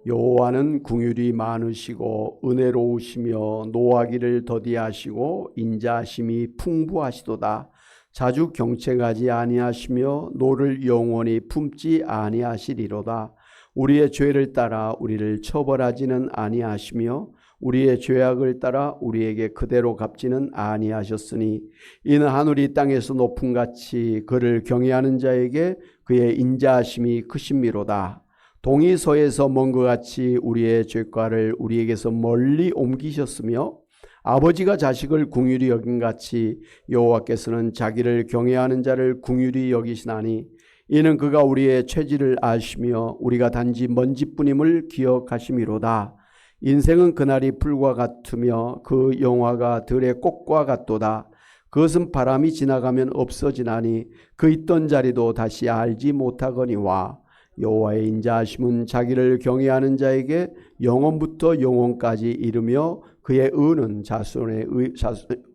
여호와는 긍휼이 많으시고 은혜로우시며 노하기를 더디하시고 인자하심이 풍부하시도다. 자주 경책하지 아니하시며 노를 영원히 품지 아니하시리로다. 우리의 죄를 따라 우리를 처벌하지는 아니하시며 우리의 죄악을 따라 우리에게 그대로 갚지는 아니하셨으니 이는 하늘이 땅에서 높음같이 그를 경외하는 자에게 그의 인자하심이 크심이로다. 동이 서에서 먼 것 같이 우리의 죄과를 우리에게서 멀리 옮기셨으며 아버지가 자식을 긍휼히 여김같이 여호와께서는 자기를 경외하는 자를 긍휼히 여기시나니 이는 그가 우리의 죄질을 아시며 우리가 단지 먼지뿐임을 기억하심이로다. 인생은 그날이 풀과 같으며 그 영화가 들의 꽃과 같도다. 그것은 바람이 지나가면 없어지나니 그 있던 자리도 다시 알지 못하거니와 여호와의 인자하심은 자기를 경외하는 자에게 영원부터 영원까지 이르며 그의 의는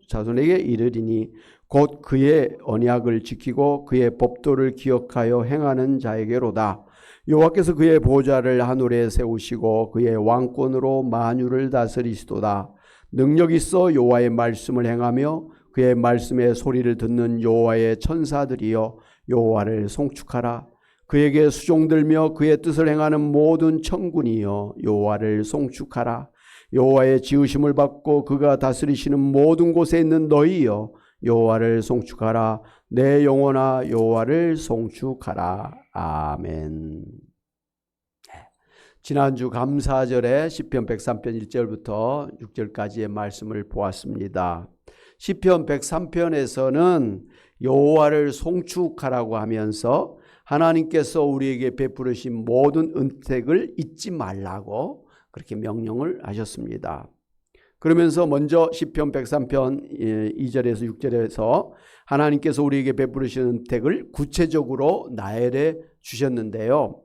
자손에게 이르리니 곧 그의 언약을 지키고 그의 법도를 기억하여 행하는 자에게로다. 여호와께서 그의 보좌를 하늘에 세우시고 그의 왕권으로 만유를 다스리시도다. 능력 있어 여호와의 말씀을 행하며 그의 말씀의 소리를 듣는 여호와의 천사들이여 여호와를 송축하라. 그에게 수종들며 그의 뜻을 행하는 모든 천군이여 여호와를 송축하라. 여호와의 지으심을 받고 그가 다스리시는 모든 곳에 있는 너희여 여호와를 송축하라. 내 영혼아 여호와를 송축하라. 아멘. 지난주 감사절에 시편 103편 1절부터 6절까지의 말씀을 보았습니다. 시편 103편에서는 여호와를 송축하라고 하면서 하나님께서 우리에게 베푸르신 모든 은택을 잊지 말라고 그렇게 명령을 하셨습니다. 그러면서 먼저 시편 103편 2절에서 6절에서 하나님께서 우리에게 베푸르신 은택을 구체적으로 나열해 주셨는데요.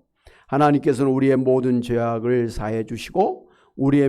하나님께서는 우리의 모든 죄악을 사해 주시고 우리의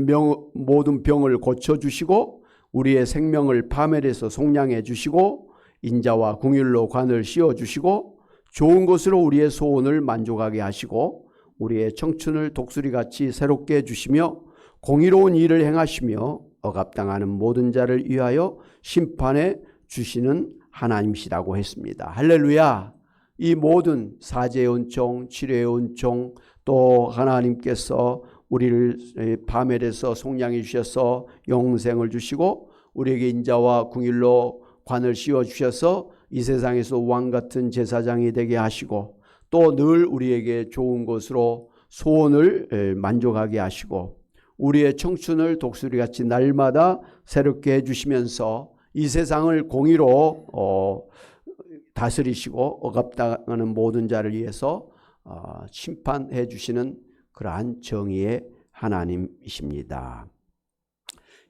모든 병을 고쳐 주시고 우리의 생명을 파멸해서 속량해 주시고 인자와 긍휼로 관을 씌워 주시고 좋은 것으로 우리의 소원을 만족하게 하시고 우리의 청춘을 독수리같이 새롭게 해주시며 공의로운 일을 행하시며 억압당하는 모든 자를 위하여 심판해 주시는 하나님이시라고 했습니다. 할렐루야. 이 모든 사죄의 은총, 치료의 은총, 또 하나님께서 우리를 파멸해서 속량해 주셔서 영생을 주시고 우리에게 인자와 긍휼로 관을 씌워 주셔서 이 세상에서 왕같은 제사장이 되게 하시고 또 늘 우리에게 좋은 것으로 소원을 만족하게 하시고 우리의 청춘을 독수리같이 날마다 새롭게 해주시면서 이 세상을 공의로 다스리시고 억압당하는 모든 자를 위해서 심판해 주시는 그러한 정의의 하나님이십니다.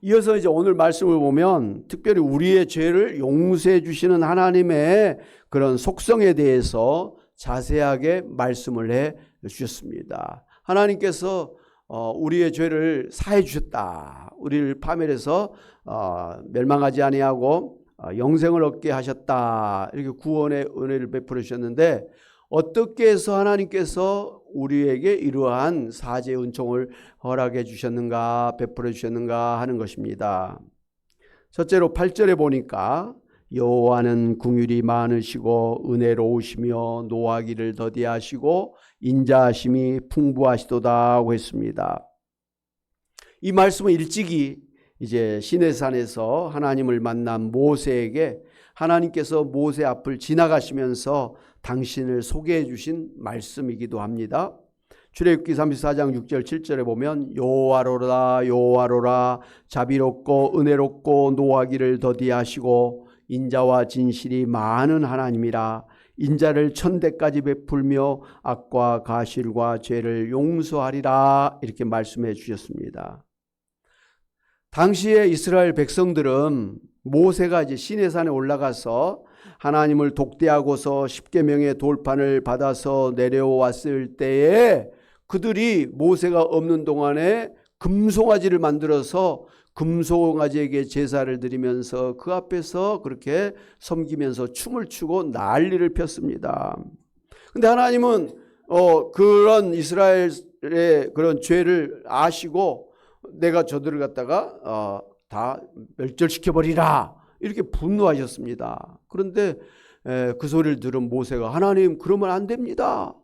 이어서 이제 오늘 말씀을 보면 특별히 우리의 죄를 용서해 주시는 하나님의 그런 속성에 대해서 자세하게 말씀을 해 주셨습니다. 하나님께서 우리의 죄를 사해 주셨다. 우리를 파멸해서 멸망하지 아니하고 영생을 얻게 하셨다. 이렇게 구원의 은혜를 베풀어 주셨는데 어떻게 해서 하나님께서 우리에게 이러한 사죄의 은총을 허락해 주셨는가, 베풀어 주셨는가 하는 것입니다. 첫째로 8절에 보니까 여호와는 긍휼이 많으시고 은혜로우시며 노하기를 더디하시고 인자하심이 풍부하시도다고 했습니다. 이 말씀은 일찍이 이제 시내산에서 하나님을 만난 모세에게 하나님께서 모세 앞을 지나가시면서 당신을 소개해 주신 말씀이기도 합니다. 출애굽기 34장 6절 7절에 보면 여호와로라 여호와로라 자비롭고 은혜롭고 노하기를 더디하시고 인자와 진실이 많은 하나님이라 인자를 천대까지 베풀며 악과 가실과 죄를 용서하리라 이렇게 말씀해 주셨습니다. 당시에 이스라엘 백성들은 모세가 이제 시내산에 올라가서 하나님을 독대하고서 십계명의 돌판을 받아서 내려왔을 때에 그들이 모세가 없는 동안에 금송아지를 만들어서 금송아지에게 제사를 드리면서 그 앞에서 그렇게 섬기면서 춤을 추고 난리를 폈습니다. 근데 하나님은 그런 이스라엘의 그런 죄를 아시고 내가 저들을 갖다가 다 멸절시켜 버리라 이렇게 분노하셨습니다. 그런데 그 소리를 들은 모세가 하나님 그러면 안 됩니다.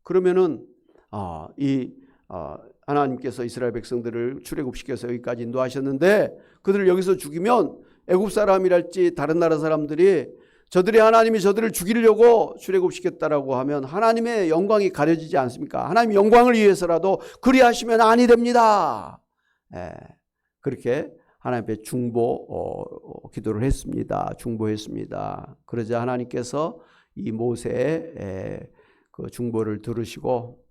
그러면은 하나님께서 이스라엘 백성들을 출애굽시켜서 여기까지 인도하셨는데 그들을 여기서 죽이면 애굽 사람이랄지 다른 나라 사람들이 저들의 하나님이 저들을 죽이려고 출애굽시켰다라고 하면 하나님의 영광이 가려지지 않습니까? 하나님의 영광을 위해서라도 그리하시면 아니 됩니다. 그렇게 하나님 앞에 기도를 했습니다. 중보했습니다. 그러자 하나님께서 이 모세의 그 중보를 들으시고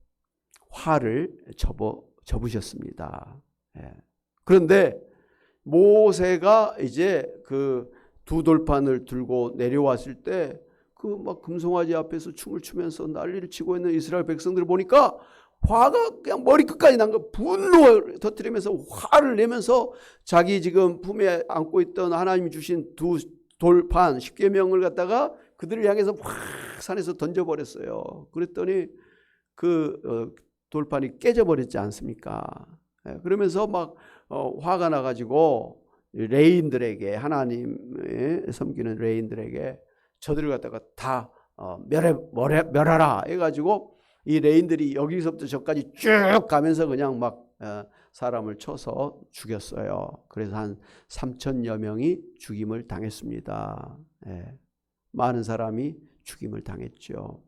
화를 접으셨습니다. 그런데 모세가 이제 그 두 돌판을 들고 내려왔을 때 그 막 금송아지 앞에서 춤을 추면서 난리를 치고 있는 이스라엘 백성들을 보니까 화가 그냥 머리끝까지 난 거, 분노를 터뜨리면서 화를 내면서 자기 지금 품에 안고 있던 하나님이 주신 두 돌판 10계명을 갖다가 그들을 향해서 확 산에서 던져버렸어요. 그랬더니 그 돌판이 깨져버렸지 않습니까? 그러면서 막 화가 나가지고 레인들에게, 하나님의 섬기는 레인들에게 저들을 갖다가 다 멸하라 해가지고 이 레인들이 여기서부터 저까지 쭉 가면서 그냥 막 사람을 쳐서 죽였어요. 그래서 한 3,000여 명이 죽임을 당했습니다. 많은 사람이 죽임을 당했죠.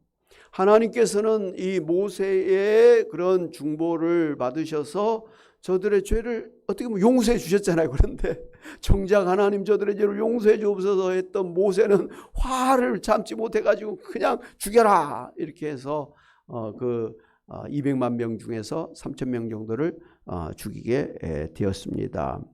하나님께서는 이 모세의 그런 중보를 받으셔서 저들의 죄를 어떻게 보면 용서해 주셨잖아요. 그런데 정작 하나님 저들의 죄를 용서해 주옵소서 했던 모세는 화를 참지 못해가지고 그냥 죽여라 이렇게 해서 200만 명 중에서 3,000명 정도를 죽이게 되었습니다.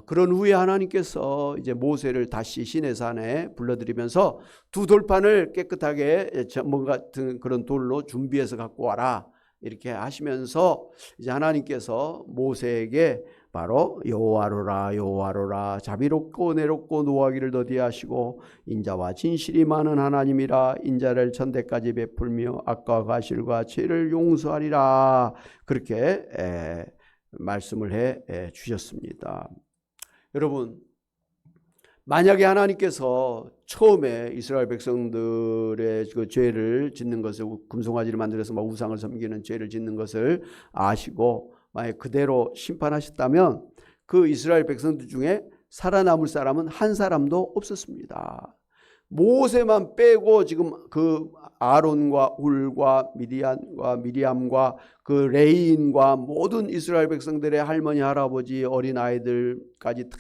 그런 후에 하나님께서 이제 모세를 다시 시내산에 불러들이면서 두 돌판을 깨끗하게 전문 같은 그런 돌로 준비해서 갖고 와라 이렇게 하시면서 이제 하나님께서 모세에게 바로 여호와로라 여호와로라 자비롭고 내롭고 노하기를 더디하시고 인자와 진실이 많은 하나님이라 인자를 천대까지 베풀며 악과 과실과 죄를 용서하리라 그렇게 말씀을 해 주셨습니다. 여러분, 만약에 하나님께서 처음에 이스라엘 백성들의 그 죄를 짓는 것을 금송아지를 만들어서 막 우상을 섬기는 죄를 짓는 것을 아시고 만약 그대로 심판하셨다면 그 이스라엘 백성들 중에 살아남을 사람은 한 사람도 없었습니다. 모세만 빼고 지금 그 아론과 훌과 미리암과 그 레인과 모든 이스라엘 백성들의 할머니 할아버지 어린 아이들까지 다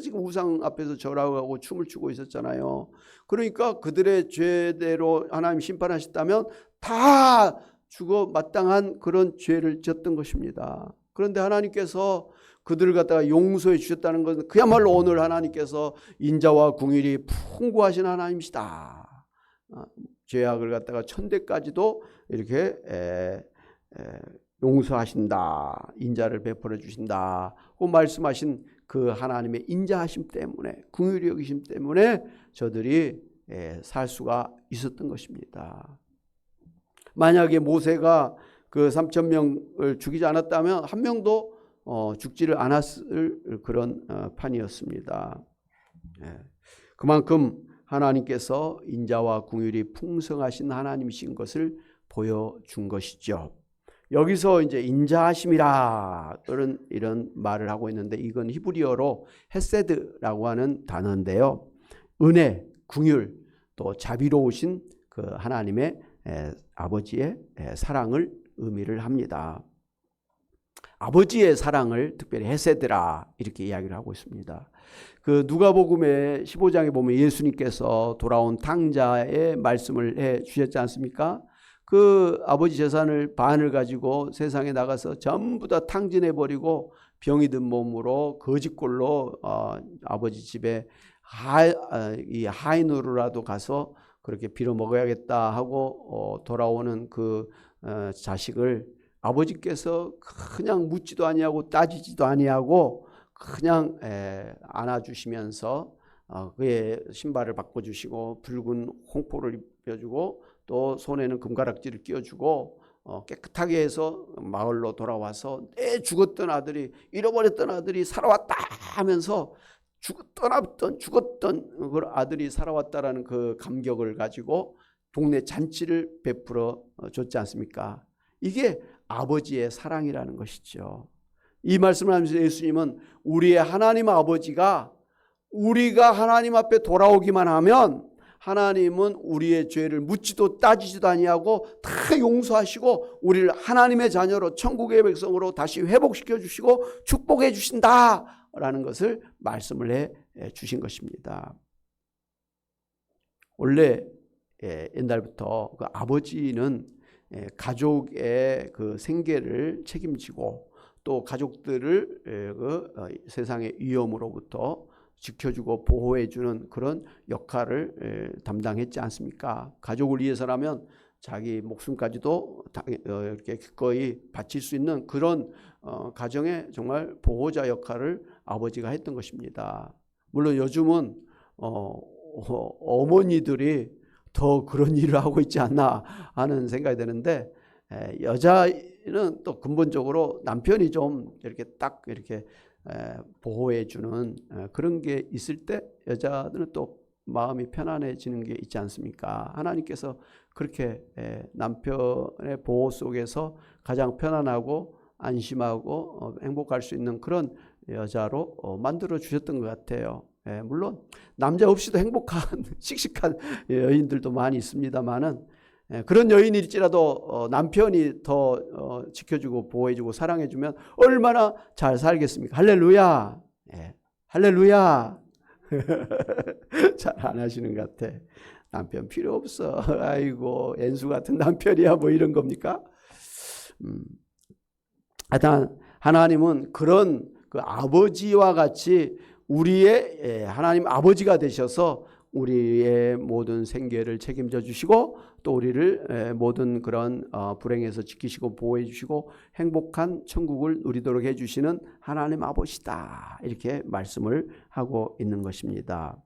지금 우상 앞에서 절하고 춤을 추고 있었잖아요. 그러니까 그들의 죄대로 하나님 심판하셨다면 다 죽어 마땅한 그런 죄를 졌던 것입니다. 그런데 하나님께서 그들을 갖다가 용서해 주셨다는 것은 그야말로 오늘 하나님께서 인자와 긍휼이 풍부하신 하나님이시다. 죄악을 갖다가 천대까지도 이렇게 용서하신다. 인자를 베풀어 주신다고 말씀하신 그 하나님의 인자하심 때문에 긍휼히 여기심 때문에 저들이 살 수가 있었던 것입니다. 만약에 모세가 그 3,000명을 죽이지 않았다면 한 명도 죽지를 않았을 그런 판이었습니다. 그만큼 하나님께서 인자와 긍휼이 풍성하신 하나님이신 것을 보여준 것이죠. 여기서 이제 인자하심이라 이런 말을 하고 있는데 이건 히브리어로 헤세드라고 하는 단어인데요. 은혜, 긍휼, 또 자비로우신 그 하나님의 아버지의 사랑을 의미를 합니다. 아버지의 사랑을 특별히 헤세드라 이렇게 이야기를 하고 있습니다. 그 누가복음의 15장에 보면 예수님께서 돌아온 탕자의 말씀을 해 주셨지 않습니까? 그 아버지 재산을 반을 가지고 세상에 나가서 전부 다 탕진해 버리고 병이 든 몸으로 거짓골로 아버지 집에 하인으로라도 가서 그렇게 빌어 먹어야겠다 하고 돌아오는 그 자식을 아버지께서 그냥 묻지도 아니하고 따지지도 아니하고 그냥 안아주시면서 그의 신발을 바꿔주시고 붉은 홍포를 입혀주고 또 손에는 금가락지를 끼워주고 깨끗하게 해서 마을로 돌아와서 내 죽었던 아들이, 잃어버렸던 아들이 살아왔다 하면서 죽었던 그 아들이 살아왔다라는 그 감격을 가지고 동네 잔치를 베풀어 줬지 않습니까? 이게 아버지의 사랑이라는 것이죠. 이 말씀을 하면서 예수님은 우리의 하나님 아버지가 우리가 하나님 앞에 돌아오기만 하면 하나님은 우리의 죄를 묻지도 따지지도 아니하고 다 용서하시고 우리를 하나님의 자녀로, 천국의 백성으로 다시 회복시켜 주시고 축복해 주신다라는 것을 말씀을 해 주신 것입니다. 원래 옛날부터 그 아버지는 가족의 그 생계를 책임지고 또 가족들을 그 세상의 위험으로부터 지켜주고 보호해주는 그런 역할을 담당했지 않습니까? 가족을 위해서라면 자기 목숨까지도 이렇게 기꺼이 바칠 수 있는 그런 가정의 정말 보호자 역할을 아버지가 했던 것입니다. 물론 요즘은 어머니들이 더 그런 일을 하고 있지 않나 하는 생각이 드는데, 여자는 또 근본적으로 남편이 좀 이렇게 딱 이렇게 보호해주는 그런 게 있을 때 여자들은 또 마음이 편안해지는 게 있지 않습니까? 하나님께서 그렇게 남편의 보호 속에서 가장 편안하고 안심하고 행복할 수 있는 그런 여자로 만들어 주셨던 것 같아요. 물론 남자 없이도 행복한 씩씩한 여인들도 많이 있습니다만은, 그런 여인일지라도 남편이 더 지켜주고 보호해주고 사랑해주면 얼마나 잘 살겠습니까? 할렐루야. 할렐루야. 잘 안 하시는 것 같아. 남편 필요 없어. 아이고 엔수 같은 남편이야 뭐 이런 겁니까? 하여튼 하나님은 그런 그 아버지와 같이 우리의 하나님 아버지가 되셔서 우리의 모든 생계를 책임져 주시고 또 우리를 모든 그런 불행에서 지키시고 보호해 주시고 행복한 천국을 누리도록 해 주시는 하나님 아버지다, 이렇게 말씀을 하고 있는 것입니다.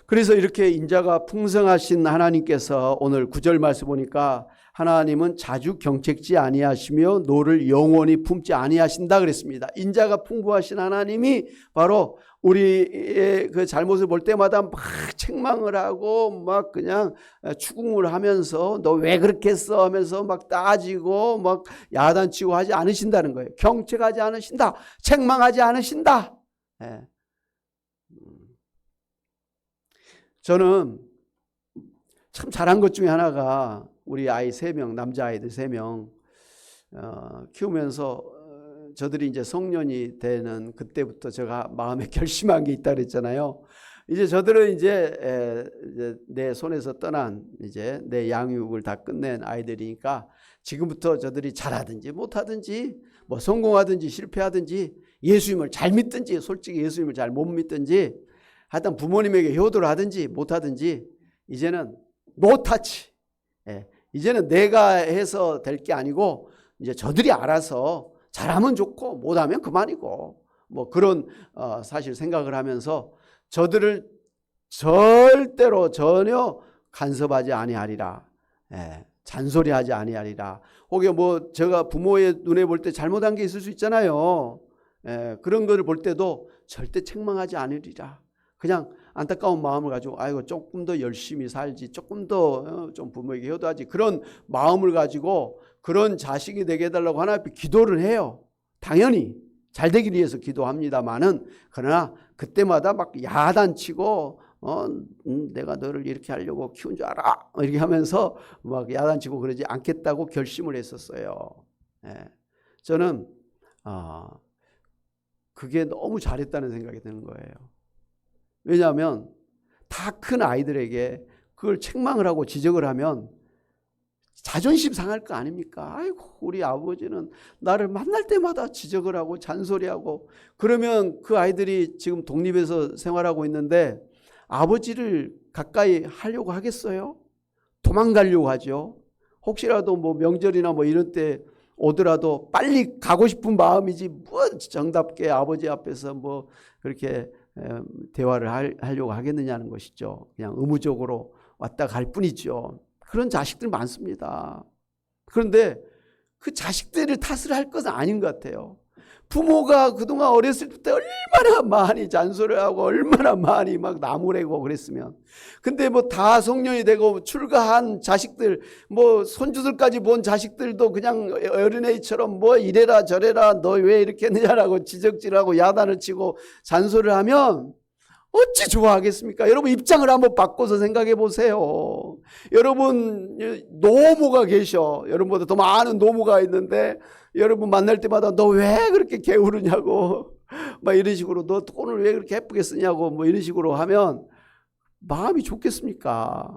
그래서 이렇게 인자가 풍성하신 하나님께서 오늘 9절 말씀 보니까 하나님은 자주 경책지 아니하시며 노를 영원히 품지 아니하신다 그랬습니다. 인자가 풍부하신 하나님이 바로 우리의 그 잘못을 볼 때마다 막 책망을 하고 막 그냥 추궁을 하면서 너 왜 그렇게 했어 하면서 막 따지고 막 야단치고 하지 않으신다는 거예요. 경책하지 않으신다. 책망하지 않으신다. 저는 참 잘한 것 중에 하나가 우리 아이 3명, 남자아이들 3명 키우면서 저들이 이제 성년이 되는 그때부터 제가 마음에 결심한 게 있다 그랬잖아요. 이제 저들은 이제 내 손에서 떠난 이제 내 양육을 다 끝낸 아이들이니까 지금부터 저들이 잘하든지 못하든지 뭐 성공하든지 실패하든지 예수님을 잘 믿든지 솔직히 예수님을 잘 못 믿든지 하여튼 부모님에게 효도를 하든지 못하든지 이제는 노타치. 이제는 내가 해서 될 게 아니고 이제 저들이 알아서 잘하면 좋고 못하면 그만이고 뭐 그런 사실 생각을 하면서 저들을 절대로 전혀 간섭하지 아니하리라. 잔소리하지 아니하리라. 혹여 뭐 제가 부모의 눈에 볼 때 잘못한 게 있을 수 있잖아요. 그런 거를 볼 때도 절대 책망하지 않으리라. 그냥 안타까운 마음을 가지고 아이고 조금 더 열심히 살지, 조금 더 좀 부모에게 효도하지, 그런 마음을 가지고 그런 자식이 되게 해달라고 하나님 앞에 기도를 해요. 당연히 잘 되기 위해서 기도합니다만은, 그러나 그때마다 막 야단치고 내가 너를 이렇게 하려고 키운 줄 알아 이렇게 하면서 막 야단치고 그러지 않겠다고 결심을 했었어요. 저는 그게 너무 잘했다는 생각이 드는 거예요. 왜냐하면 다 큰 아이들에게 그걸 책망을 하고 지적을 하면 자존심 상할 거 아닙니까? 아이고 우리 아버지는 나를 만날 때마다 지적을 하고 잔소리하고, 그러면 그 아이들이 지금 독립해서 생활하고 있는데 아버지를 가까이 하려고 하겠어요? 도망가려고 하죠. 혹시라도 뭐 명절이나 뭐 이런 때 오더라도 빨리 가고 싶은 마음이지 뭐 정답게 아버지 앞에서 뭐 그렇게 대화를 하려고 하겠느냐는 것이죠. 그냥 의무적으로 왔다 갈 뿐이죠. 그런 자식들 많습니다. 그런데 그 자식들을 탓을 할 것은 아닌 것 같아요. 부모가 그동안 어렸을 때 얼마나 많이 잔소리하고 얼마나 많이 막 나무래고 그랬으면, 근데 뭐 다 성년이 되고 출가한 자식들, 뭐 손주들까지 본 자식들도 그냥 어린애처럼 뭐 이래라 저래라 너 왜 이렇게 했느냐라고 지적질하고 야단을 치고 잔소리를 하면 어찌 좋아하겠습니까? 여러분 입장을 한번 바꿔서 생각해 보세요. 여러분 노모가 계셔. 여러분보다 더 많은 노모가 있는데 여러분 만날 때마다 너 왜 그렇게 게으르냐고 막 이런 식으로, 너 돈을 왜 그렇게 예쁘게 쓰냐고 뭐 이런 식으로 하면 마음이 좋겠습니까?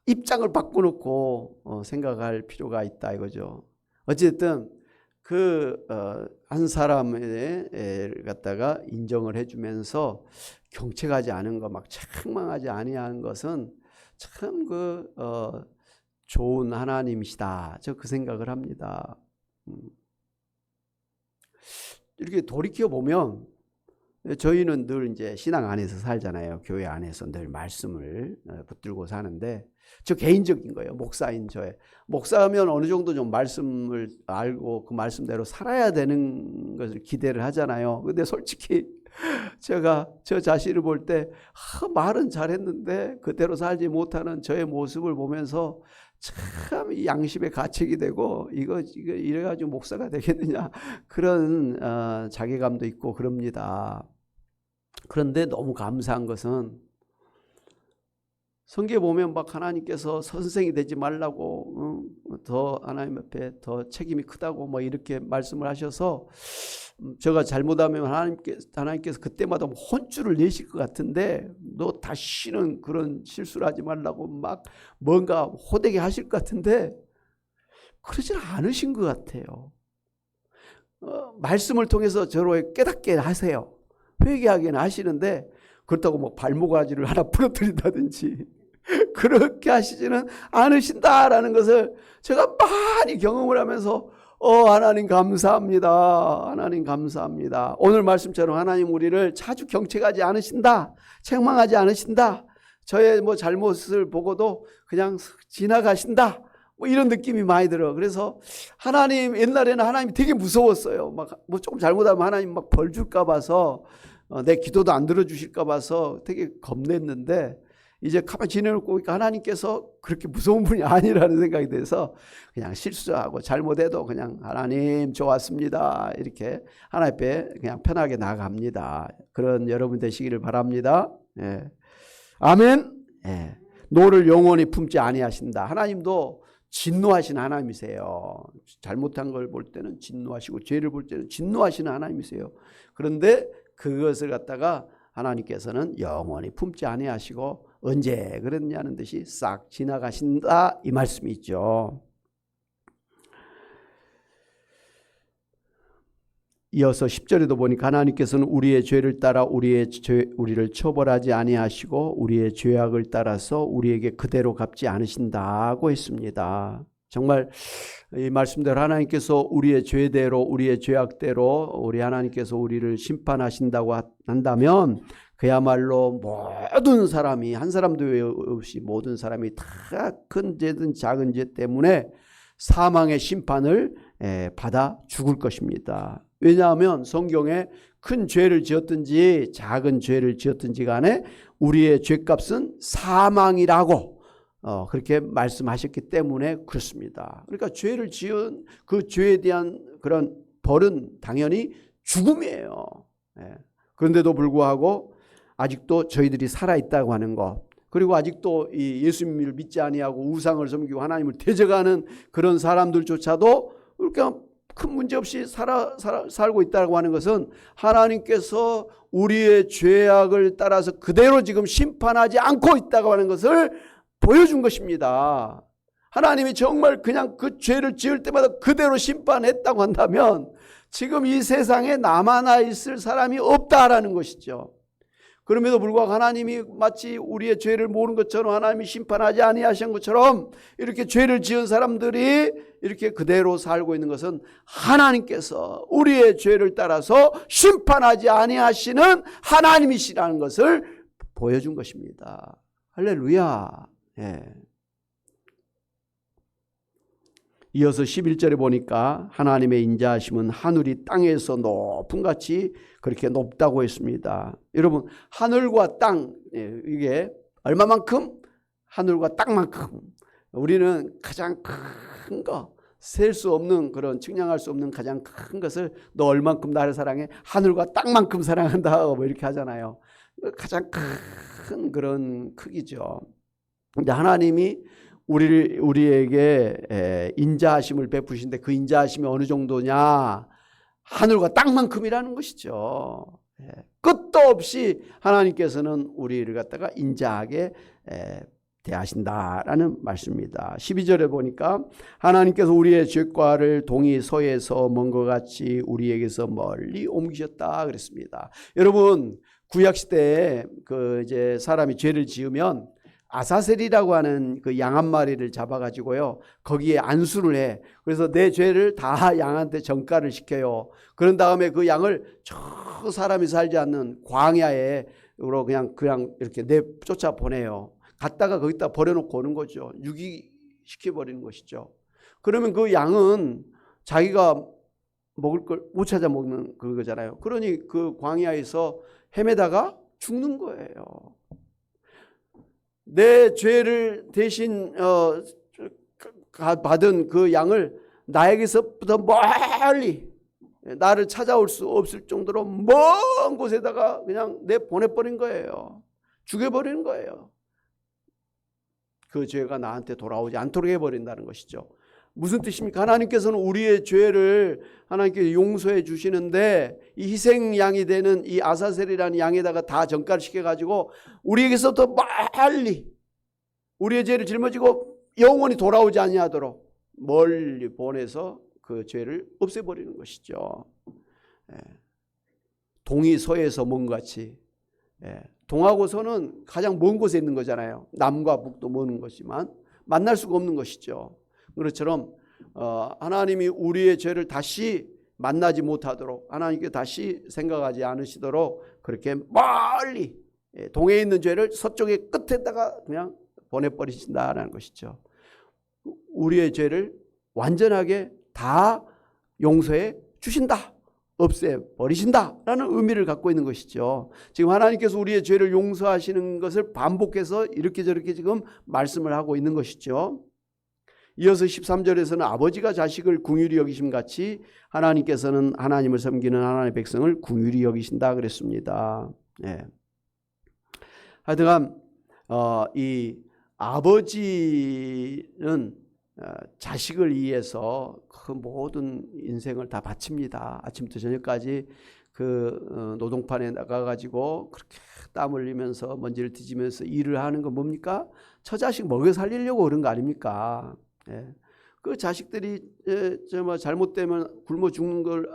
입장을 바꿔놓고 생각할 필요가 있다 이거죠. 어쨌든 한 사람을 갖다가 인정을 해주면서 경책하지 않은 거, 막 책망하지 아니하는 것은 참 좋은 하나님이시다. 저 그 생각을 합니다. 이렇게 돌이켜 보면 저희는 늘 이제 신앙 안에서 살잖아요. 교회 안에서 늘 말씀을 붙들고 사는데, 저 개인적인 거예요. 목사인 저의. 목사면 어느 정도 좀 말씀을 알고 그 말씀대로 살아야 되는 것을 기대를 하잖아요. 근데 솔직히 제가 저 자신을 볼 때 말은 잘했는데 그대로 살지 못하는 저의 모습을 보면서 참 양심의 가책이 되고 이거 이래가지고 목사가 되겠느냐 그런 자괴감도 있고 그럽니다. 그런데 너무 감사한 것은 성경에 보면 막 하나님께서 선생이 되지 말라고 더 하나님 앞에 더 책임이 크다고 뭐 이렇게 말씀을 하셔서, 제가 잘못하면 하나님께서 그때마다 혼쭐을 내실 것 같은데 너 다시는 그런 실수를 하지 말라고 막 뭔가 호되게 하실 것 같은데 그러질 않으신 것 같아요. 말씀을 통해서 저를 깨닫게 하세요. 회개하게는 하시는데 그렇다고 뭐 발목아지를 하나 부러뜨린다든지 그렇게 하시지는 않으신다라는 것을 제가 많이 경험을 하면서 하나님 감사합니다. 하나님 감사합니다. 오늘 말씀처럼 하나님 우리를 자주 경책하지 않으신다. 책망하지 않으신다. 저의 뭐 잘못을 보고도 그냥 지나가신다. 뭐 이런 느낌이 많이 들어. 그래서 하나님, 옛날에는 하나님이 되게 무서웠어요. 막 뭐 조금 잘못하면 하나님 막 벌 줄까 봐서, 내 기도도 안 들어주실까 봐서 되게 겁냈는데, 이제 가만히 지내놓고 보니까 하나님께서 그렇게 무서운 분이 아니라는 생각이 돼서 그냥 실수하고 잘못해도 그냥 하나님 좋았습니다 이렇게 하나님 앞에 그냥 편하게 나아갑니다. 그런 여러분 되시기를 바랍니다. 예. 아멘. 예. 노를 영원히 품지 아니하신다. 하나님도 진노하시는 하나님이세요. 잘못한 걸 볼 때는 진노하시고 죄를 볼 때는 진노하시는 하나님이세요. 그런데 그것을 갖다가 하나님께서는 영원히 품지 아니하시고 언제 그랬냐는 듯이 싹 지나가신다 이 말씀이 있죠. 이어서 10절에도 보니까 하나님께서는 우리의 죄를 따라 우리를 처벌하지 아니하시고 우리의 죄악을 따라서 우리에게 그대로 갚지 않으신다고 했습니다. 정말 이 말씀대로 하나님께서 우리의 죄대로 우리의 죄악대로 우리 하나님께서 우리를 심판하신다고 한다면 그야말로 모든 사람이, 한 사람도 없이 모든 사람이 다 큰 죄든 작은 죄 때문에 사망의 심판을 받아 죽을 것입니다. 왜냐하면 성경에 큰 죄를 지었든지 작은 죄를 지었든지 간에 우리의 죄값은 사망이라고 그렇게 말씀하셨기 때문에 그렇습니다. 그러니까 죄를 지은 그 죄에 대한 그런 벌은 당연히 죽음이에요. 그런데도 불구하고 아직도 저희들이 살아있다고 하는 것, 그리고 아직도 이 예수님을 믿지 아니하고 우상을 섬기고 하나님을 대적하는 그런 사람들조차도 그렇게 큰 문제 없이 살고 있다고 하는 것은 하나님께서 우리의 죄악을 따라서 그대로 지금 심판하지 않고 있다고 하는 것을 보여준 것입니다. 하나님이 정말 그냥 그 죄를 지을 때마다 그대로 심판했다고 한다면 지금 이 세상에 남아나 있을 사람이 없다라는 것이죠. 그럼에도 불구하고 하나님이 마치 우리의 죄를 모르는 것처럼 하나님이 심판하지 아니하신 것처럼 이렇게 죄를 지은 사람들이 이렇게 그대로 살고 있는 것은 하나님께서 우리의 죄를 따라서 심판하지 아니하시는 하나님이시라는 것을 보여준 것입니다. 할렐루야. 예. 이어서 11절에 보니까 하나님의 인자하심은 하늘이 땅에서 높음같이 그렇게 높다고 했습니다. 여러분, 하늘과 땅, 이게 얼마만큼? 하늘과 땅만큼. 우리는 가장 큰 거, 셀 수 없는 그런 측량할 수 없는 가장 큰 것을 너 얼만큼 나를 사랑해? 하늘과 땅만큼 사랑한다. 뭐 이렇게 하잖아요. 가장 큰 그런 크기죠. 근데 하나님이 우리에게 인자하심을 베푸신데 그 인자하심이 어느 정도냐? 하늘과 땅만큼이라는 것이죠. 끝도 없이 하나님께서는 우리를 갖다가 인자하게 대하신다라는 말씀입니다. 12절에 보니까 하나님께서 우리의 죄과를 동이 서에서 먼 것 같이 우리에게서 멀리 옮기셨다 그랬습니다. 여러분, 구약 시대에 그 이제 사람이 죄를 지으면 아사셀이라고 하는 그 양 한 마리를 잡아가지고요, 거기에 안수를 해. 그래서 내 죄를 다 양한테 전가를 시켜요. 그런 다음에 그 양을 저 사람이 살지 않는 광야에 그냥 이렇게 내쫓아 보내요. 갔다가 거기다 버려놓고 오는 거죠. 유기시켜버리는 것이죠. 그러면 그 양은 자기가 먹을 걸 못 찾아 먹는 그거잖아요. 그러니 그 광야에서 헤매다가 죽는 거예요. 내 죄를 대신 받은 그 양을 나에게서부터 멀리 나를 찾아올 수 없을 정도로 먼 곳에다가 그냥 내보내버린 거예요. 죽여버리는 거예요. 그 죄가 나한테 돌아오지 않도록 해버린다는 것이죠. 무슨 뜻입니까? 하나님께서는 우리의 죄를 하나님께 용서해 주시는데 이 희생양이 되는 이 아사셀이라는 양에다가 다 전가를 시켜가지고 우리에게서부터 멀리 우리의 죄를 짊어지고 영원히 돌아오지 아니하도록 멀리 보내서 그 죄를 없애버리는 것이죠. 동이 서에서 먼 같이. 동하고 서는 가장 먼 곳에 있는 거잖아요. 남과 북도 먼 것이지만 만날 수가 없는 것이죠. 그것처럼 하나님이 우리의 죄를 다시 만나지 못하도록, 하나님께 다시 생각하지 않으시도록 그렇게 멀리 동해 있는 죄를 서쪽의 끝에다가 그냥 보내버리신다라는 것이죠. 우리의 죄를 완전하게 다 용서해 주신다, 없애버리신다라는 의미를 갖고 있는 것이죠. 지금 하나님께서 우리의 죄를 용서하시는 것을 반복해서 이렇게 저렇게 지금 말씀을 하고 있는 것이죠. 이어서 13절에서는 아버지가 자식을 궁휼히 여기심 같이 하나님께서는 하나님을 섬기는 하나님의 백성을 궁휼히 여기신다 그랬습니다. 하여간 이 아버지는 자식을 위해서 그 모든 인생을 다 바칩니다. 아침부터 저녁까지 그 노동판에 나가가지고 그렇게 땀 흘리면서 먼지를 뒤지면서 일을 하는 건 뭡니까? 저 자식 먹여 살리려고 그런 거 아닙니까? 그 자식들이 잘못되면 굶어 죽는 걸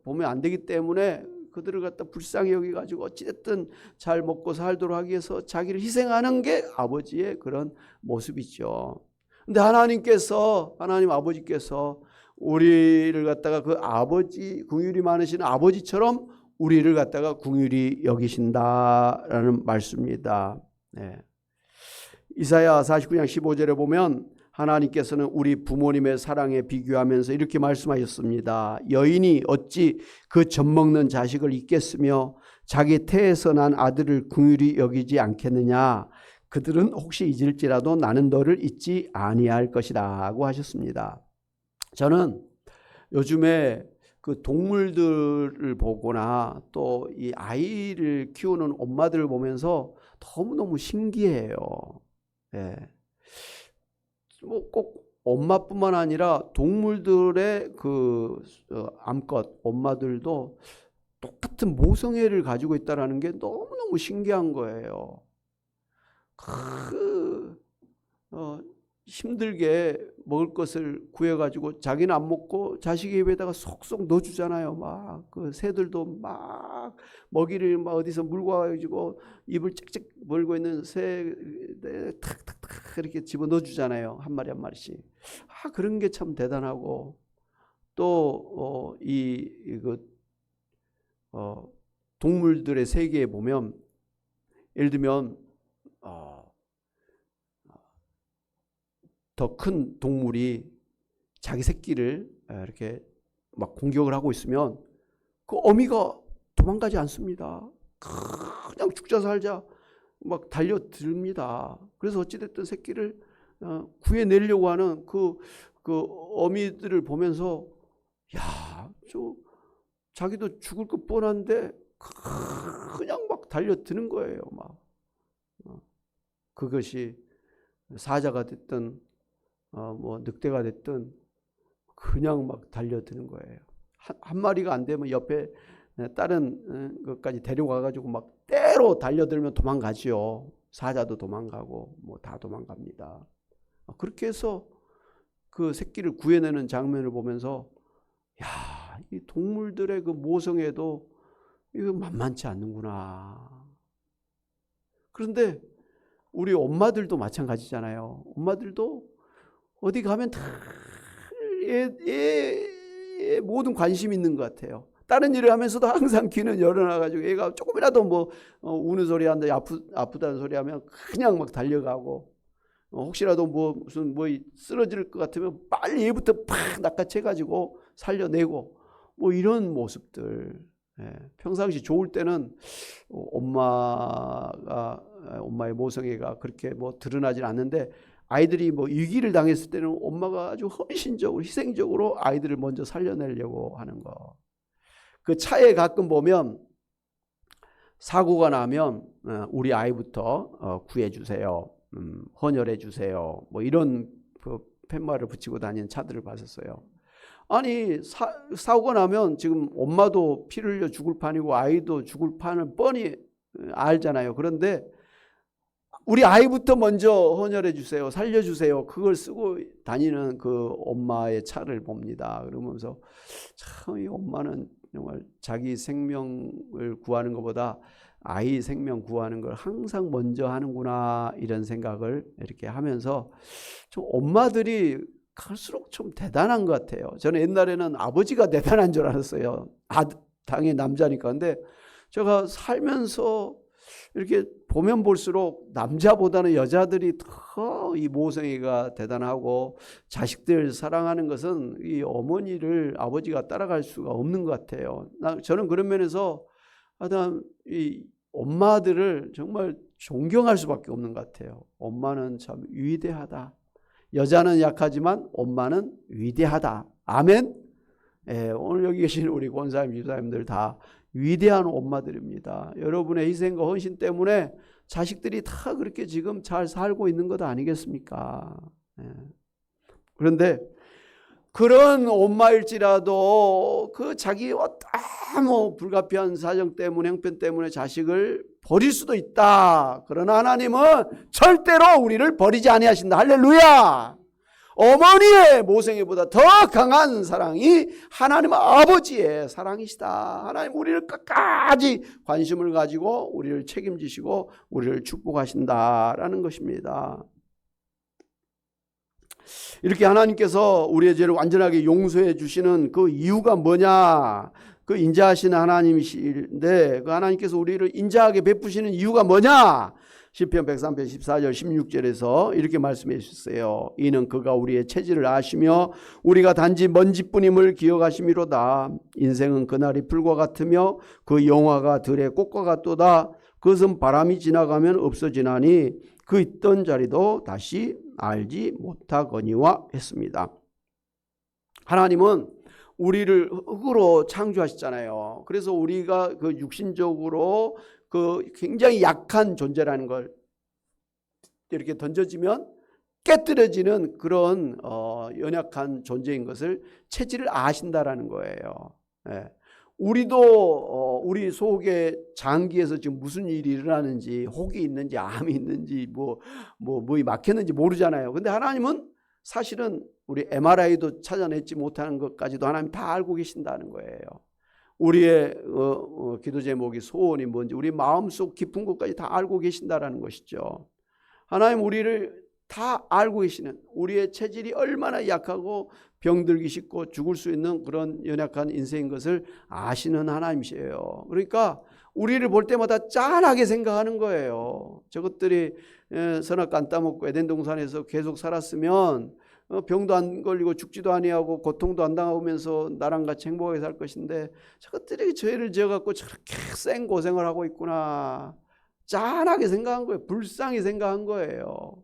보면 안 되기 때문에 그들을 갖다 불쌍히 여기가지고 어찌됐든 잘 먹고 살도록 하기 위해서 자기를 희생하는 게 아버지의 그런 모습이죠. 근데 하나님 아버지께서 우리를 갖다가 그 아버지, 궁휼이 많으신 아버지처럼 우리를 갖다가 궁휼히 여기신다라는 말씀입니다. 이사야 49장 15절에 보면 하나님께서는 우리 부모님의 사랑에 비교하면서 이렇게 말씀하셨습니다. 여인이 어찌 그 젖먹는 자식을 잊겠으며 자기 태에서 난 아들을 궁휼히 여기지 않겠느냐. 그들은 혹시 잊을지라도 나는 너를 잊지 아니할 것이라고 하셨습니다. 저는 요즘에 그 동물들을 보거나 또 이 아이를 키우는 엄마들을 보면서 너무너무 신기해요. 뭐 꼭 엄마뿐만 아니라 동물들의 그 암컷 엄마들도 똑같은 모성애를 가지고 있다는 게 너무너무 신기한 거예요. 힘들게 먹을 것을 구해가지고 자기는 안 먹고 자식의 입에다가 속속 넣어주잖아요. 막 그 새들도 막 먹이를 막 어디서 물고 와가지고 입을 짹짹 벌고 있는 새 탁탁탁 이렇게 집어 넣어주잖아요. 한 마리 한 마리씩. 그런 게 참 대단하고 또 동물들의 세계에 보면 예를 들면 더 큰 동물이 자기 새끼를 이렇게 막 공격을 하고 있으면 그 어미가 도망가지 않습니다. 그냥 죽자 살자 막 달려듭니다. 그래서 어찌됐든 새끼를 구해내려고 하는 그 어미들을 보면서 야, 자기도 죽을 것 뻔한데 그냥 막 달려드는 거예요. 막 그것이 사자가 됐든 뭐 늑대가 됐든 그냥 막 달려드는 거예요. 한 마리가 안 되면 옆에 다른 것까지 데려가가지고 막 때로 달려들면 도망가지요. 사자도 도망가고 뭐 다 도망갑니다. 그렇게 해서 그 새끼를 구해내는 장면을 보면서 야, 이 동물들의 그 모성애도 이거 만만치 않는구나. 그런데 우리 엄마들도 마찬가지잖아요. 엄마들도 어디 가면 다 모든 관심이 있는 것 같아요. 다른 일을 하면서도 항상 귀는 열어놔가지고 얘가 조금이라도 뭐 우는 소리 한다, 아프다는 소리 하면 그냥 막 달려가고 혹시라도 무슨 쓰러질 것 같으면 빨리 얘부터 팍 낚아채가지고 살려내고 뭐 이런 모습들. 평상시 좋을 때는 엄마의 모성애가 그렇게 뭐 드러나질 않는데 아이들이 뭐 위기를 당했을 때는 엄마가 아주 헌신적으로 희생적으로 아이들을 먼저 살려내려고 하는 거. 그 차에 가끔 보면 사고가 나면 우리 아이부터 구해주세요. 헌혈해주세요. 뭐 이런 그 팻말을 붙이고 다니는 차들을 봤었어요. 아니 사고가 나면 지금 엄마도 피를 흘려 죽을 판이고 아이도 죽을 판을 뻔히 알잖아요. 그런데 우리 아이부터 먼저 헌혈해주세요. 살려주세요. 그걸 쓰고 다니는 그 엄마의 차를 봅니다. 그러면서 참 이 엄마는 정말 자기 생명을 구하는 것보다 아이 생명 구하는 걸 항상 먼저 하는구나 이런 생각을 이렇게 하면서 좀 엄마들이 갈수록 좀 대단한 것 같아요. 저는 옛날에는 아버지가 대단한 줄 알았어요. 당연히 남자니까. 근데 제가 살면서 이렇게 보면 볼수록 남자보다는 여자들이 더 이 모성애가 대단하고 자식들 사랑하는 것은 이 어머니를 아버지가 따라갈 수가 없는 것 같아요. 저는 그런 면에서 이 엄마들을 정말 존경할 수밖에 없는 것 같아요. 엄마는 참 위대하다. 여자는 약하지만 엄마는 위대하다. 아멘. 오늘 여기 계신 우리 권사님, 집사님들 다 위대한 엄마들입니다. 여러분의 희생과 헌신 때문에 자식들이 다 그렇게 지금 잘 살고 있는 것 아니겠습니까? 그런데 그런 엄마일지라도 그 자기 어떤 불가피한 사정 때문에 형편 때문에 자식을 버릴 수도 있다. 그러나 하나님은 절대로 우리를 버리지 아니하신다. 할렐루야. 어머니의 모성애보다 더 강한 사랑이 하나님 아버지의 사랑이시다. 하나님 우리를 끝까지 관심을 가지고 우리를 책임지시고 우리를 축복하신다라는 것입니다. 이렇게 하나님께서 우리의 죄를 완전하게 용서해 주시는 그 이유가 뭐냐? 그 인자하신 하나님이신데 그 하나님께서 우리를 인자하게 베푸시는 이유가 뭐냐? 시편 103편 14절 16절에서 이렇게 말씀해 주셨어요. 이는 그가 우리의 체질을 아시며 우리가 단지 먼지뿐임을 기억하심이로다. 인생은 그날이 풀과 같으며 그 영화가 들의 꽃과 같도다. 그것은 바람이 지나가면 없어지나니 그 있던 자리도 다시 알지 못하거니와 했습니다. 하나님은 우리를 흙으로 창조하셨잖아요. 그래서 우리가 그 육신적으로 그 굉장히 약한 존재라는 걸 이렇게 던져지면 깨뜨려지는 그런 연약한 존재인 것을 체질을 아신다라는 거예요. 우리도 우리 속의 장기에서 지금 무슨 일이 일어나는지 혹이 있는지 암이 있는지 뭐이 막혔는지 모르잖아요. 근데 하나님은 사실은 우리 MRI도 찾아내지 못하는 것까지도 하나님 다 알고 계신다는 거예요. 우리의 기도 제목이 소원이 뭔지 우리 마음속 깊은 것까지 다 알고 계신다라는 것이죠. 하나님 우리를 다 알고 계시는, 우리의 체질이 얼마나 약하고 병들기 쉽고 죽을 수 있는 그런 연약한 인생인 것을 아시는 하나님이세요. 그러니까 우리를 볼 때마다 짠하게 생각하는 거예요. 저것들이 선악과 안 따먹고 에덴 동산에서 계속 살았으면 병도 안 걸리고 죽지도 아니하고 고통도 안 당하면서 나랑 같이 행복하게 살 것인데 저것들이 죄를 지어갖고 저렇게 생 고생을 하고 있구나. 짠하게 생각한 거예요. 불쌍히 생각한 거예요.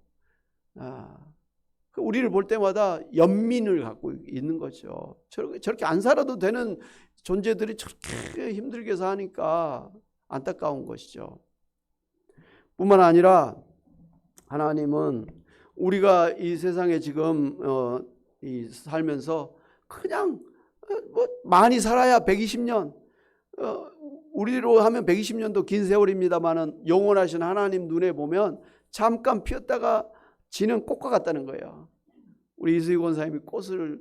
우리를 볼 때마다 연민을 갖고 있는 거죠. 저렇게 안 살아도 되는 존재들이 저렇게 힘들게 사니까 안타까운 것이죠. 뿐만 아니라 하나님은 우리가 이 세상에 지금 살면서 그냥 많이 살아야 120년, 우리로 하면 120년도 긴 세월입니다만은 영원하신 하나님 눈에 보면 잠깐 피었다가 지는 꽃과 같다는 거예요. 우리 이수희 권사님이 꽃을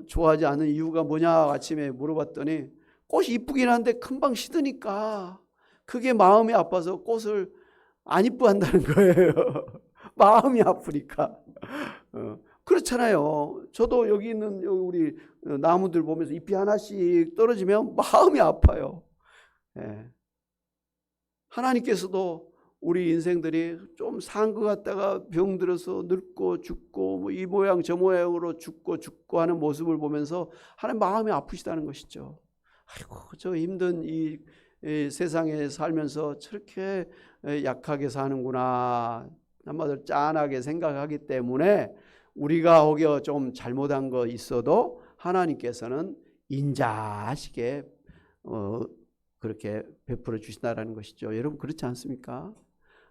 좋아하지 않는 이유가 뭐냐 아침에 물어봤더니 꽃이 이쁘긴 한데 금방 시드니까 그게 마음이 아파서 꽃을 안 이뻐한다는 거예요. 마음이 아프니까. 그렇잖아요. 저도 여기 있는 우리 나무들 보면서 잎이 하나씩 떨어지면 마음이 아파요. 하나님께서도 우리 인생들이 좀 산 것 같다가 병들어서 늙고 죽고 뭐 이 모양 저 모양으로 죽고 하는 모습을 보면서 하나님 마음이 아프시다는 것이죠. 아이고 저 힘든 이 세상에 살면서 저렇게 약하게 사는구나. 한마디로 짠하게 생각하기 때문에 우리가 혹여 좀 잘못한 거 있어도 하나님께서는 인자하시게 그렇게 베풀어 주신다는 것이죠. 여러분 그렇지 않습니까?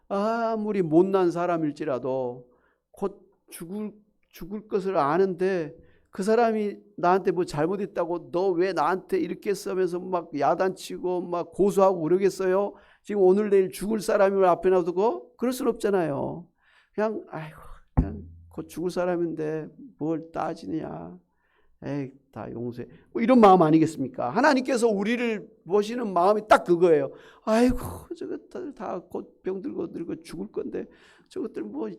아무리 못난 사람일지라도 곧 죽을 것을 아는데 그 사람이 나한테 뭐 잘못했다고 너 왜 나한테 이렇게 했으면서 막 야단치고 막 고소하고 그러겠어요? 지금 오늘 내일 죽을 사람을 앞에 놔두고 그럴 수는 없잖아요. 그냥 아이고 그냥 곧 죽을 사람인데 뭘 따지냐. 에이 다 용서해. 뭐 이런 마음 아니겠습니까? 하나님께서 우리를 보시는 마음이 딱 그거예요. 아이고 저것들 다 곧 병들고 늙고 죽을 건데 저것들 뭐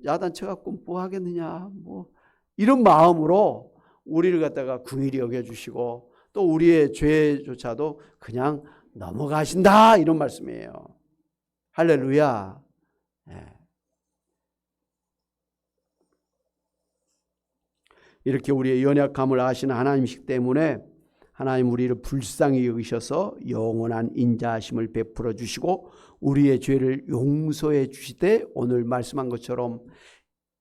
야단쳐갖고 뭐 하겠느냐. 뭐 이런 마음으로 우리를 갖다가 긍휼히 여겨주시고 또 우리의 죄조차도 그냥 넘어가신다 이런 말씀이에요. 할렐루야. 이렇게 우리의 연약함을 아시는 하나님이시기 때문에 하나님 우리를 불쌍히 여기셔서 영원한 인자하심을 베풀어 주시고 우리의 죄를 용서해 주시되 오늘 말씀한 것처럼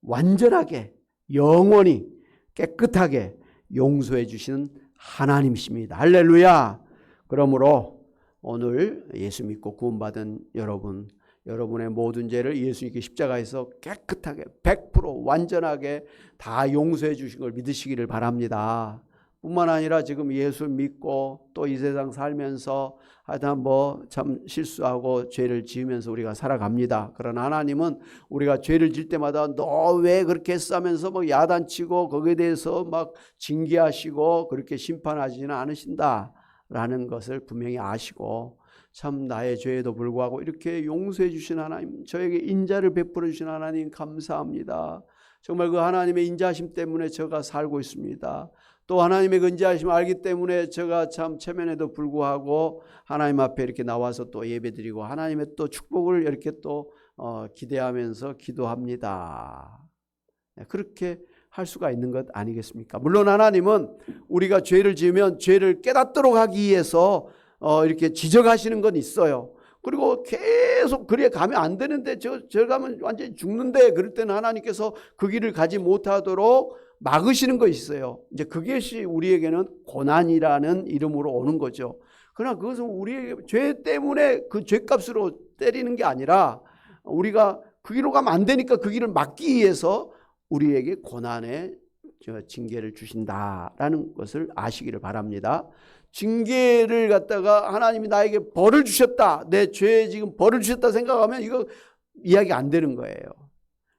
완전하게 영원히 깨끗하게 용서해 주시는 하나님이십니다. 할렐루야. 그러므로 오늘 예수 믿고 구원받은 여러분의 모든 죄를 예수님께 십자가에서 깨끗하게 100% 완전하게 다 용서해 주신 걸 믿으시기를 바랍니다. 뿐만 아니라 지금 예수 믿고 또 이 세상 살면서 하여튼 뭐 참 실수하고 죄를 지으면서 우리가 살아갑니다. 그러나 하나님은 우리가 죄를 질 때마다 너 왜 그렇게 했어 하면서 뭐 야단치고 거기에 대해서 막 징계하시고 그렇게 심판하지는 않으신다라는 것을 분명히 아시고 참 나의 죄에도 불구하고 이렇게 용서해 주신 하나님, 저에게 인자를 베풀어 주신 하나님 감사합니다. 정말 그 하나님의 인자하심 때문에 제가 살고 있습니다. 또 하나님의 그 인자하심을 알기 때문에 제가 참 체면에도 불구하고 하나님 앞에 이렇게 나와서 또 예배드리고 하나님의 또 축복을 이렇게 또 기대하면서 기도합니다. 그렇게 할 수가 있는 것 아니겠습니까? 물론 하나님은 우리가 죄를 지으면 죄를 깨닫도록 하기 위해서 이렇게 지적하시는 건 있어요. 그리고 계속 그래 가면 안 되는데 저 가면 완전히 죽는데 그럴 때는 하나님께서 그 길을 가지 못하도록 막으시는 거 있어요. 이제 그것이 우리에게는 고난이라는 이름으로 오는 거죠. 그러나 그것은 우리의 죄 때문에 그 죄값으로 때리는 게 아니라 우리가 그 길로 가면 안 되니까 그 길을 막기 위해서 우리에게 고난의 징계를 주신다라는 것을 아시기를 바랍니다. 징계를 갖다가 하나님이 나에게 벌을 주셨다, 내 죄에 지금 벌을 주셨다 생각하면 이거 이야기 안 되는 거예요.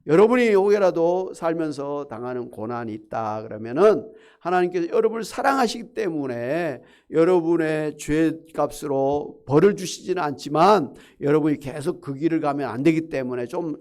여러분이 혹여라도 살면서 당하는 고난이 있다 그러면은 하나님께서 여러분을 사랑하시기 때문에 여러분의 죄값으로 벌을 주시지는 않지만 여러분이 계속 그 길을 가면 안 되기 때문에 좀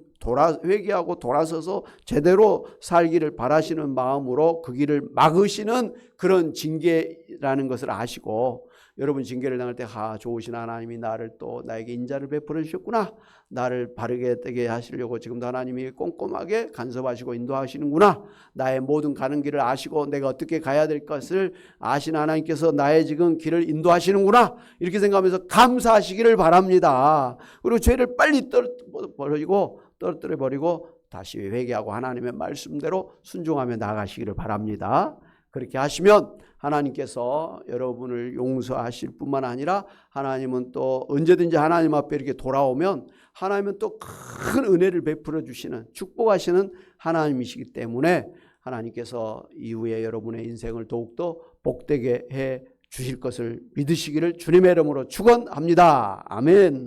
회개하고 돌아서서 제대로 살기를 바라시는 마음으로 그 길을 막으시는 그런 징계라는 것을 아시고, 여러분 징계를 당할 때 좋으신 하나님이 나를 또 나에게 인자를 베풀어 주셨구나, 나를 바르게 되게 하시려고 지금도 하나님이 꼼꼼하게 간섭하시고 인도하시는구나, 나의 모든 가는 길을 아시고 내가 어떻게 가야 될 것을 아신 하나님께서 나의 지금 길을 인도하시는구나, 이렇게 생각하면서 감사하시기를 바랍니다. 그리고 죄를 빨리 떨어뜨려 버리고 다시 회개하고 하나님의 말씀대로 순종하며 나아가시기를 바랍니다. 그렇게 하시면 하나님께서 여러분을 용서하실 뿐만 아니라, 하나님은 또 언제든지 하나님 앞에 이렇게 돌아오면 하나님은 또 큰 은혜를 베풀어 주시는, 축복하시는 하나님이시기 때문에 하나님께서 이후에 여러분의 인생을 더욱더 복되게 해 주실 것을 믿으시기를 주님의 이름으로 축원합니다. 아멘.